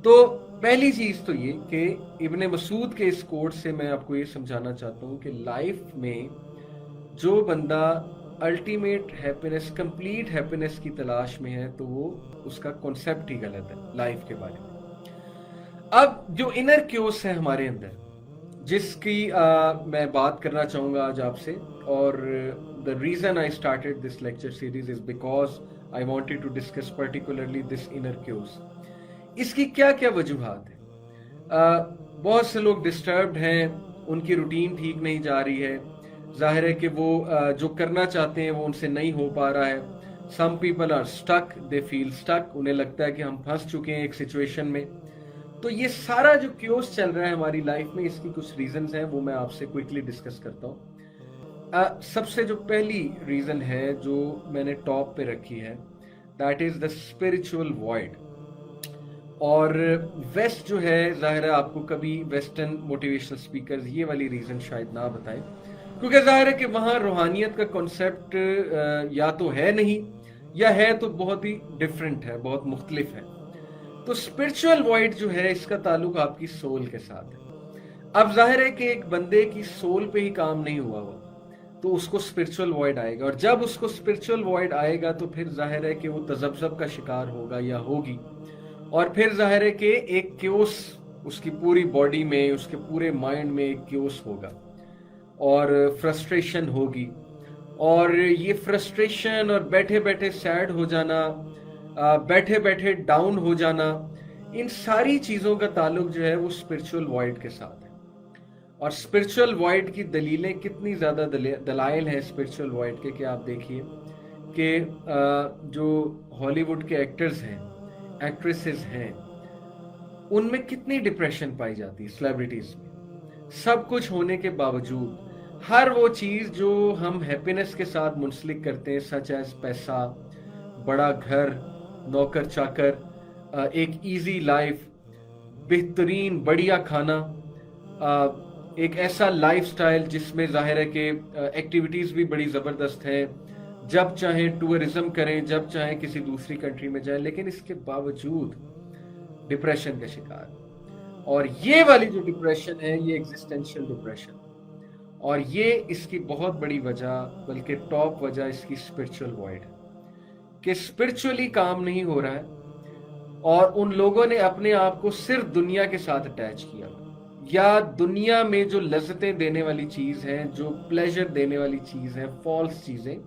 तो पहली चीज तो ये कि इब्ने मसूद के इस कोट से मैं आपको ये समझाना चाहता हूँ कि लाइफ में जो बंदा अल्टीमेट हैप्पीनेस, कंप्लीट हैप्पीनेस की तलाश में है, तो वो उसका कॉन्सेप्ट ही गलत है लाइफ के बारे में। अब जो इनर क्योस है हमारे अंदर, जिसकी मैं बात करना चाहूंगा आज आपसे, और the reason I started this lecture series is because I wanted to discuss particularly this inner chaos. इसकी क्या क्या वजूहात है? बहुत से लोग डिस्टर्ब्ड हैं, उनकी रूटीन ठीक नहीं जा रही है, जाहिर है कि वो जो करना चाहते हैं वो उनसे नहीं हो पा रहा है। Some people are stuck, they feel stuck, उन्हें लगता है कि हम फंस चुके हैं एक सिचुएशन में। तो ये सारा जो क्योस चल रहा है हमारी लाइफ में, इसकी कुछ रीजंस हैं, वो मैं आपसे क्विकली डिस्कस करता हूँ। सबसे जो पहली रीजन है जो मैंने टॉप पे रखी है, that is the spiritual void. और वेस्ट जो है, जाहिर है आपको कभी वेस्टर्न मोटिवेशनल स्पीकर्स ये वाली रीजन शायद ना बताए, क्योंकि जाहिर है कि वहाँ रूहानियत का कॉन्सेप्ट या तो है नहीं, या है तो बहुत ही डिफरेंट है, बहुत मुख्तलिफ है। तो स्पिरिचुअल वॉइड जो है, इसका ताल्लुक आपकी सोल के साथ है। अब जाहिर है कि एक बंदे की सोल पे ही काम नहीं हुआ वो, तो उसको स्पिरिचुअल वॉइड आएगा, और जब उसको स्पिरिचुअल वॉइड आएगा तो फिर जाहिर है कि वो तजब्जब का शिकार होगा या होगी, और फिर जाहिर है कि एक क्योस उसकी पूरी बॉडी में, उसके पूरे माइंड में एक क्योस होगा, और फ्रस्ट्रेशन होगी। और ये फ्रस्ट्रेशन और बैठे बैठे सैड हो जाना, बैठे बैठे डाउन हो जाना, इन सारी चीज़ों का ताल्लुक जो है वो स्पिरिचुअल वॉइड के साथ है। और स्पिरिचुअल वॉइड की दलीलें कितनी ज़्यादा दलाइल हैं स्पिरिचुअल वॉइड के, कि आप देखिए कि जो हॉलीवुड के एक्टर्स हैं, एक्ट्रेसेस हैं, उनमें कितनी डिप्रेशन पाई जाती है सेलिब्रिटीज में। सब कुछ होने के बावजूद हर वो चीज़ जो हम हैप्पीनेस के साथ मुंसलिक करते हैं, सच एज पैसा, बड़ा घर, नौकर चाकर, एक इजी लाइफ, बेहतरीन बढ़िया खाना, एक ऐसा लाइफस्टाइल जिसमें जाहिर है कि एक्टिविटीज़ भी बड़ी ज़बरदस्त हैं, जब चाहें टूरिज्म करें, जब चाहें किसी दूसरी कंट्री में जाएं, लेकिन इसके बावजूद डिप्रेशन का शिकार। और ये वाली जो डिप्रेशन है, ये एग्जिस्टेंशियल डिप्रेशन, और ये इसकी बहुत बड़ी वजह, बल्कि टॉप वजह इसकी स्पिरिचुअल वॉइड है, कि स्पिरिचुअली काम नहीं हो रहा है, और उन लोगों ने अपने आप को सिर्फ दुनिया के साथ अटैच किया, या दुनिया में जो लज्जतें देने वाली चीज़ है, जो प्लेजर देने वाली चीज़ है, फॉल्स चीज़ें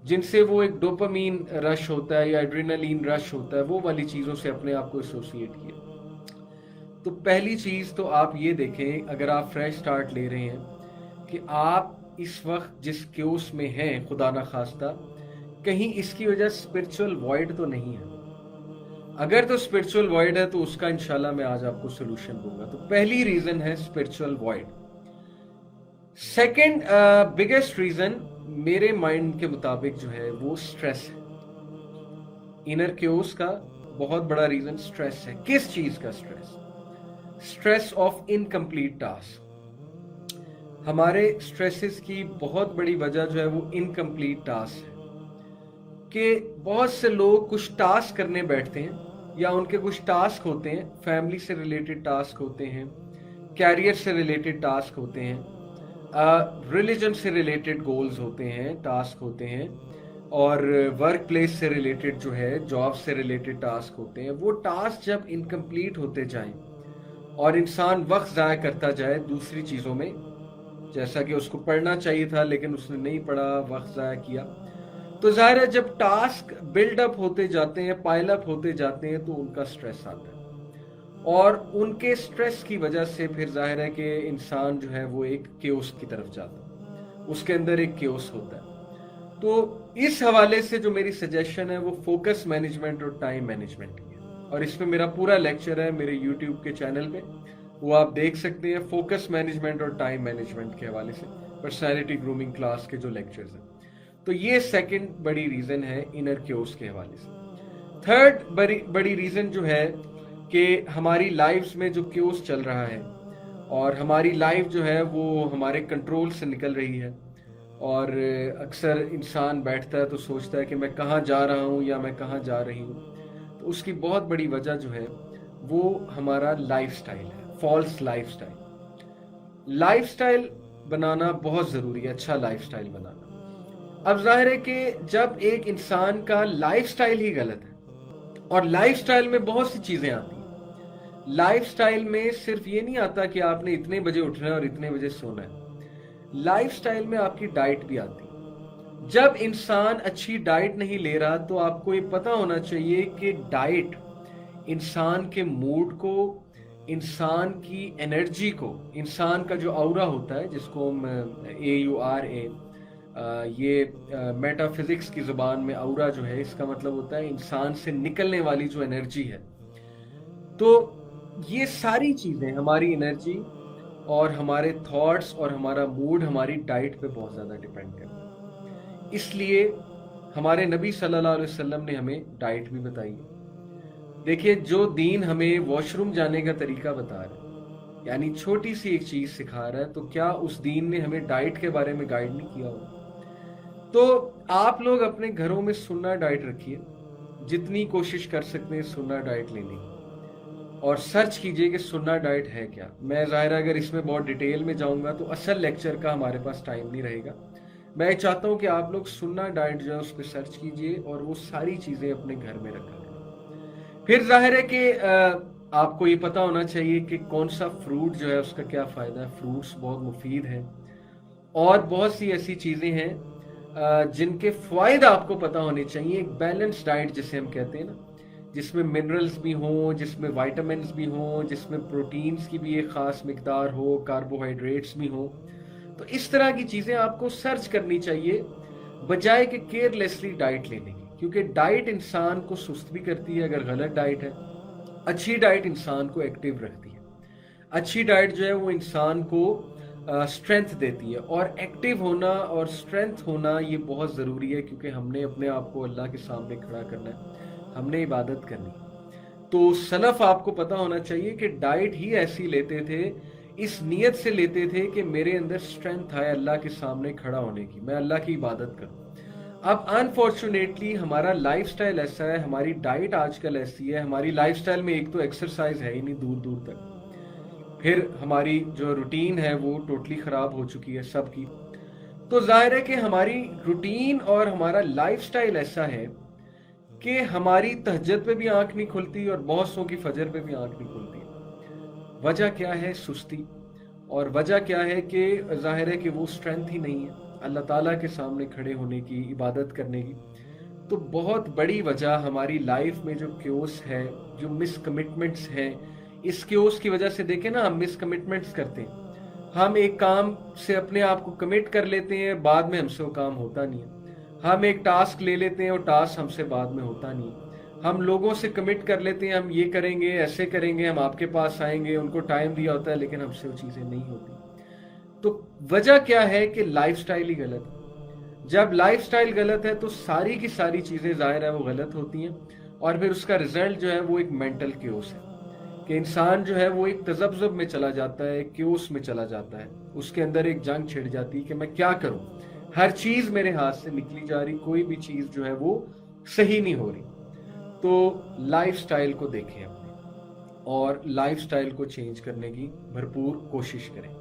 जिनसे वो एक डोपामीन रश होता है या एड्रेनालीन रश होता है, वो वाली चीज़ों से अपने आप को एसोसिएट किया। तो पहली चीज़ तो आप ये देखें, अगर आप फ्रेश स्टार्ट ले रहे हैं, कि आप इस वक्त जिस क्योस में हैं, खुदा ना खास्ता कहीं इसकी वजह स्पिरिचुअल वॉइड तो नहीं है। अगर तो स्पिरिचुअल वॉइड है तो उसका इंशाल्लाह मैं आज आपको सोल्यूशन दूंगा। तो पहली रीजन है spiritual void. Second biggest reason मेरे माइंड के मुताबिक जो है वो स्ट्रेस है। इनर क्योस का बहुत बड़ा रीजन स्ट्रेस है। किस चीज का stress? Stress of incomplete task. हमारे स्ट्रेसेस की बहुत बड़ी वजह जो है वो इनकम्प्लीट टास्क है, कि बहुत से लोग कुछ टास्क करने बैठते हैं, या उनके कुछ टास्क होते हैं, फैमिली से रिलेटेड टास्क होते हैं, कैरियर से रिलेटेड टास्क होते हैं, रिलीजन से रिलेटेड गोल्स होते हैं, टास्क होते हैं, और वर्क प्लेस से रिलेटेड जो है, जॉब से रिलेटेड टास्क होते हैं। वो टास्क जब इनकम्प्लीट होते जाएं और इंसान वक्त ज़ाया करता जाए दूसरी चीज़ों में, जैसा कि उसको पढ़ना चाहिए था लेकिन उसने नहीं पढ़ा, वक्त ज़ाया किया, तो ज़ाहिर है जब टास्क बिल्डअप होते जाते हैं, पाइल अप होते जाते हैं, तो उनका स्ट्रेस आता है, और उनके स्ट्रेस की वजह से फिर जाहिर है कि इंसान जो है वो एक क्योस की तरफ जाता है, उसके अंदर एक क्योस होता है। तो इस हवाले से जो मेरी सजेशन है वो फोकस मैनेजमेंट और टाइम मैनेजमेंट की है, और इस पे मेरा पूरा लेक्चर है मेरे यूट्यूब के चैनल पे, वो आप देख सकते हैं। फोकस मैनेजमेंट और टाइम मैनेजमेंट के हवाले से पर्सनैलिटी ग्रूमिंग क्लास के जो लेक्चर्स हैं। तो ये सेकंड बड़ी रीजन है इनर क्योस के हवाले से। थर्ड बड़ी रीजन जो है कि हमारी लाइफ्स में जो क्योस चल रहा है, और हमारी लाइफ जो है वो हमारे कंट्रोल से निकल रही है, और अक्सर इंसान बैठता है तो सोचता है कि मैं कहाँ जा रहा हूँ या मैं कहाँ जा रही हूँ। तो उसकी बहुत बड़ी वजह जो है वो हमारा लाइफस्टाइल है, फॉल्स लाइफस्टाइल। लाइफस्टाइल बनाना बहुत ज़रूरी है, अच्छा लाइफस्टाइल बनाना। अब जाहिर है कि जब एक इंसान का लाइफस्टाइल ही गलत है, और लाइफस्टाइल में बहुत सी चीज़ें आती हैं। लाइफस्टाइल में सिर्फ ये नहीं आता कि आपने इतने बजे उठना है और इतने बजे सोना है। लाइफस्टाइल में आपकी डाइट भी आती है। जब इंसान अच्छी डाइट नहीं ले रहा तो आपको ये पता होना चाहिए कि डाइट इंसान के मूड को, इंसान की एनर्जी को, इंसान का जो ऑरा होता है जिसको हम AURA, ये मेटाफिजिक्स की ज़ुबान में ऑरा जो है इसका मतलब होता है इंसान से निकलने वाली जो एनर्जी है। तो ये सारी चीज़ें, हमारी एनर्जी और हमारे थॉट्स और हमारा मूड हमारी डाइट पे बहुत ज़्यादा डिपेंड करता है। इसलिए हमारे नबी सल्लल्लाहु अलैहि वसल्लम ने हमें डाइट भी बताई है। देखिए, जो दीन हमें वॉशरूम जाने का तरीका बता रहा है, यानी छोटी सी एक चीज़ सिखा रहा है, तो क्या उस दीन ने हमें डाइट के बारे में गाइड नहीं किया होगा? तो आप लोग अपने घरों में सुन्ना डाइट रखिए, जितनी कोशिश कर सकते हैं सुन्ना डाइट लेने की, और सर्च कीजिए कि सुन्ना डाइट है क्या। मैं ज़ाहिर है अगर इसमें बहुत डिटेल में जाऊंगा तो असल लेक्चर का हमारे पास टाइम नहीं रहेगा। मैं चाहता हूं कि आप लोग सुन्ना डाइट जो है उस पर सर्च कीजिए और वो सारी चीज़ें अपने घर में रखा करें। फिर जाहिर है कि आपको ये पता होना चाहिए कि कौन सा फ्रूट जो है उसका क्या फ़ायदा है। फ्रूट्स बहुत मुफीद हैं, और बहुत सी ऐसी चीज़ें हैं जिनके फ़ायदे आपको पता होने चाहिए। एक बैलेंस डाइट जिसे हम कहते हैं ना, जिसमें मिनरल्स भी हों, जिसमें विटामिन्स भी हों, जिसमें प्रोटीन्स की भी एक ख़ास मिकदार हो, कार्बोहाइड्रेट्स भी हों। तो इस तरह की चीज़ें आपको सर्च करनी चाहिए बजाय कि केयरलेसली डाइट लेने की, क्योंकि डाइट इंसान को सुस्त भी करती है अगर गलत डाइट है। अच्छी डाइट इंसान को एक्टिव रखती है। अच्छी डाइट जो है वो इंसान को स्ट्रेंथ देती है, और एक्टिव होना और स्ट्रेंथ होना ये बहुत ज़रूरी है, क्योंकि हमने अपने आप को अल्लाह के सामने खड़ा करना है, हमने इबादत करनी है। तो सलफ आपको पता होना चाहिए कि डाइट ही ऐसी लेते थे, इस नीयत से लेते थे कि मेरे अंदर स्ट्रेंथ आए अल्लाह के सामने खड़ा होने की, मैं अल्लाह की इबादत करूं। अब अनफॉर्चुनेटली हमारा लाइफस्टाइल ऐसा है, हमारी डाइट आजकल ऐसी है, हमारी लाइफस्टाइल में एक तो एक्सरसाइज है ही नहीं दूर दूर तक, फिर हमारी जो रूटीन है वो टोटली ख़राब हो चुकी है सबकी। तो जाहिर है कि हमारी रूटीन और हमारा लाइफस्टाइल ऐसा है कि हमारी तहज्जुद पे भी आंख नहीं खुलती और बहुत सौ की फजर पे भी आंख नहीं खुलती। वजह क्या है? सुस्ती। और वजह क्या है कि जाहिर है कि वो स्ट्रेंथ ही नहीं है अल्लाह ताला के सामने खड़े होने की, इबादत करने की। तो बहुत बड़ी वजह हमारी लाइफ में जो क्योस है, जो मिस कमिटमेंट्स हैं, इस क्योस की वजह से देखें ना, हम मिस कमिटमेंट्स करते हैं। हम एक काम से अपने आप को कमिट कर लेते हैं, बाद में हमसे वो काम होता नहीं है। हम एक टास्क ले लेते हैं और टास्क हमसे बाद में होता नहीं है। हम लोगों से कमिट कर लेते हैं, हम ये करेंगे, ऐसे करेंगे, हम आपके पास आएंगे, उनको टाइम दिया होता है, लेकिन हमसे वो चीज़ें नहीं होती। तो वजह क्या है कि लाइफस्टाइल ही गलत है। जब लाइफस्टाइल गलत है तो सारी की सारी चीज़ें ज़ाहिर है वो गलत होती हैं, और फिर उसका रिजल्ट जो है वो एक मेंटल क्योस है कि इंसान जो है वो एक तजब्जुब में चला जाता है, क्योस में चला जाता है। उसके अंदर एक जंग छिड़ जाती है कि मैं क्या करूं, हर चीज़ मेरे हाथ से निकली जा रही, कोई भी चीज़ जो है वो सही नहीं हो रही। तो लाइफस्टाइल को देखें अपने, और लाइफस्टाइल को चेंज करने की भरपूर कोशिश करें।